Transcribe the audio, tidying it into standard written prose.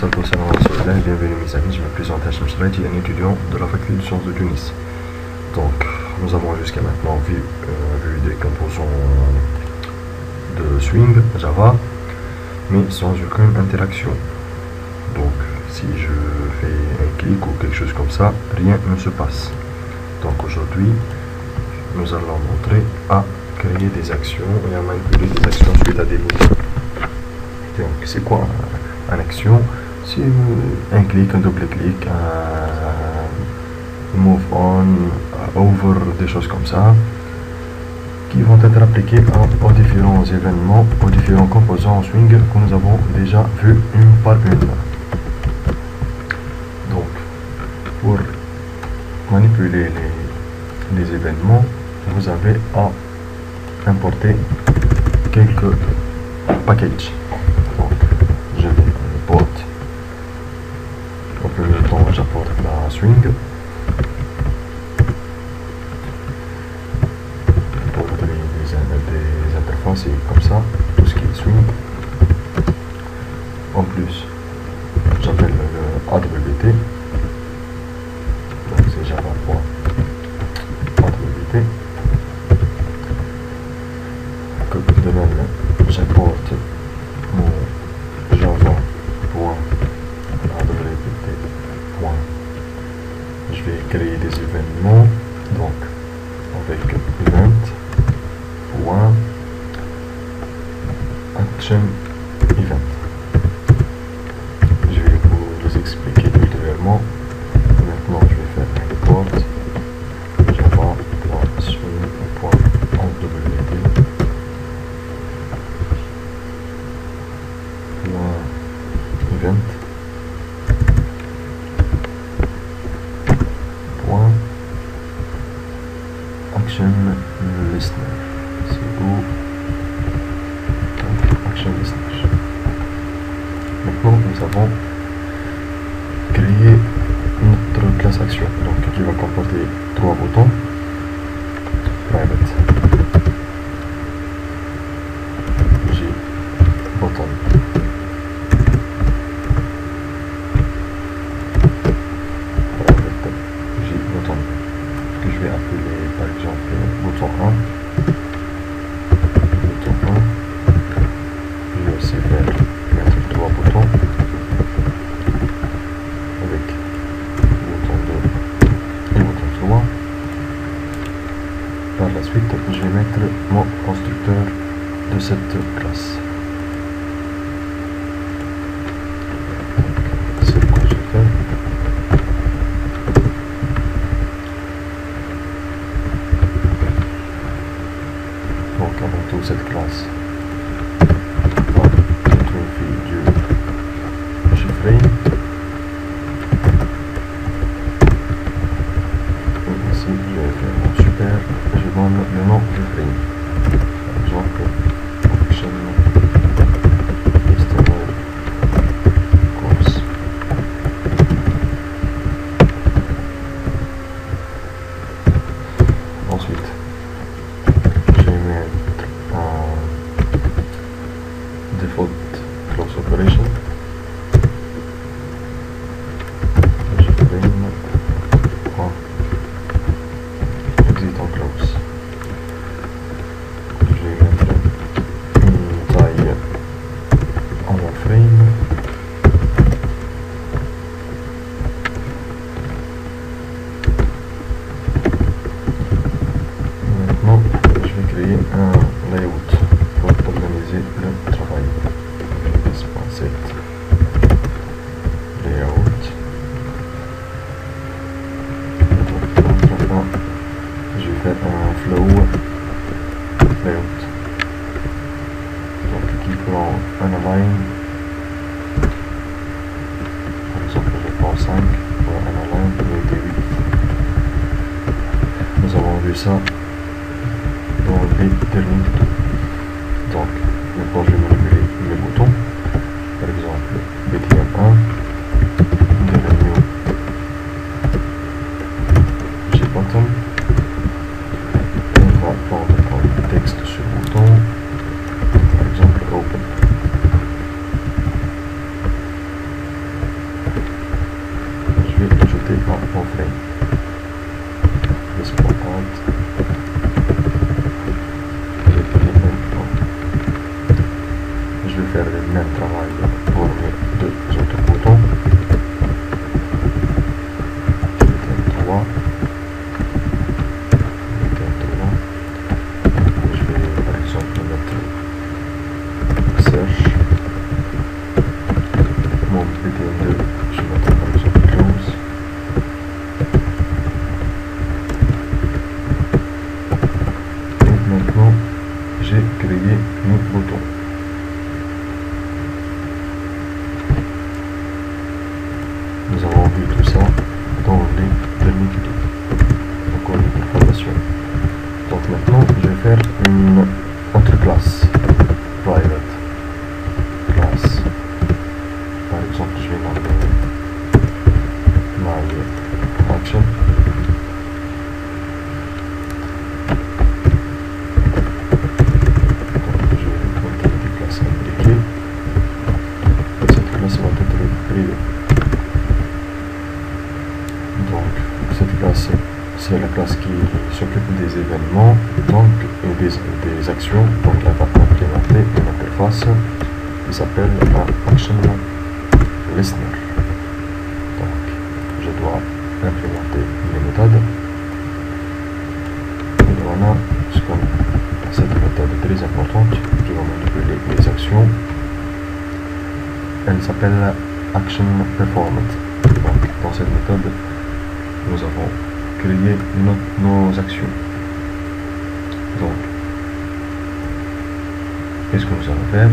bonsoir bienvenue mes amis, je me présente Hachim Shlaiti, un étudiant de la faculté de sciences de Tunis. Donc, nous avons jusqu'à maintenant vu des composants de Swing, Java, mais sans aucune interaction. Donc, si je fais un clic ou quelque chose comme ça, rien ne se passe. Donc aujourd'hui, nous allons montrer à créer des actions et à manipuler des actions suite à des boutons. Donc, c'est quoi une action? C'est un clic, un double-clic, un move on, over, des choses comme ça, qui vont être appliquées aux différents événements, aux différents composants en Swing que nous avons déjà vus une par une. Donc, pour manipuler les événements, vous avez à importer quelques packages. Donc, je vais import. Au premier temps, j'apporte la Swing. Pour des interfaces comme ça, tout ce qui est Swing. En plus, j'appelle le AWT. Donc c'est java.awt. De même, j'importe mon java.awt. Je vais créer des événements, donc avec event.action event. Je vais vous les expliquer ultérieurement. Maintenant, je vais faire import java.swing.awt. Event action listener, c'est où action listener. Maintenant nous avons créé notre classe action, donc qui va comporter trois boutons. Private, J button, que je vais appeler par exemple bouton 1. Bouton 1. Je vais aussi mettre trois boutons avec bouton 2 et bouton 3. Par la suite, je vais mettre mon constructeur de cette classe. C'est le constructeur. Donc avant tout cette classe va être une fille du JFrame. Ici je vais faire mon super, je donne le nom JFrame. Par exemple, action external course. Ensuite, je vais mettre un default close operation. Exit en close. Je vais mettre une taille en frame. Maintenant, je vais créer un layout pour organiser le travail. Set layout. Je vais faire un flow layout. Donc qui prend un align. Par exemple, je prends 5 pour un align et 8. Nous avons vu ça dans les derniers tutos. Donc, maintenant je vais manipuler mes boutons. Par exemple, BTM1, new JButton, et on va prendre comme texte sur le bouton, par exemple open. en frame. Export out. Je vais faire le même travail pour mes deux autres boutons. Je vais par exemple mettre search. Mon BTN2, je vais mettre par exemple close. Et maintenant, j'ai créé mes boutons. Nous avons vu tout ça dans les derniers tutos, donc en formation. Donc maintenant, je vais faire une autre classe, private class. Par exemple, je vais nommer my action. Donc je vais mettre des classes imbriquées. Cette classe va être privée. Donc cette classe, c'est la classe qui s'occupe des événements donc, et des actions. Donc elle va implémenter une interface qui s'appelle un action listener. Donc je dois implémenter les méthodes. Et voilà cette méthode très importante qui va manipuler les actions. Elle s'appelle action performance. Donc dans cette méthode, nous avons créé nos actions. Donc, qu'est-ce que nous allons faire?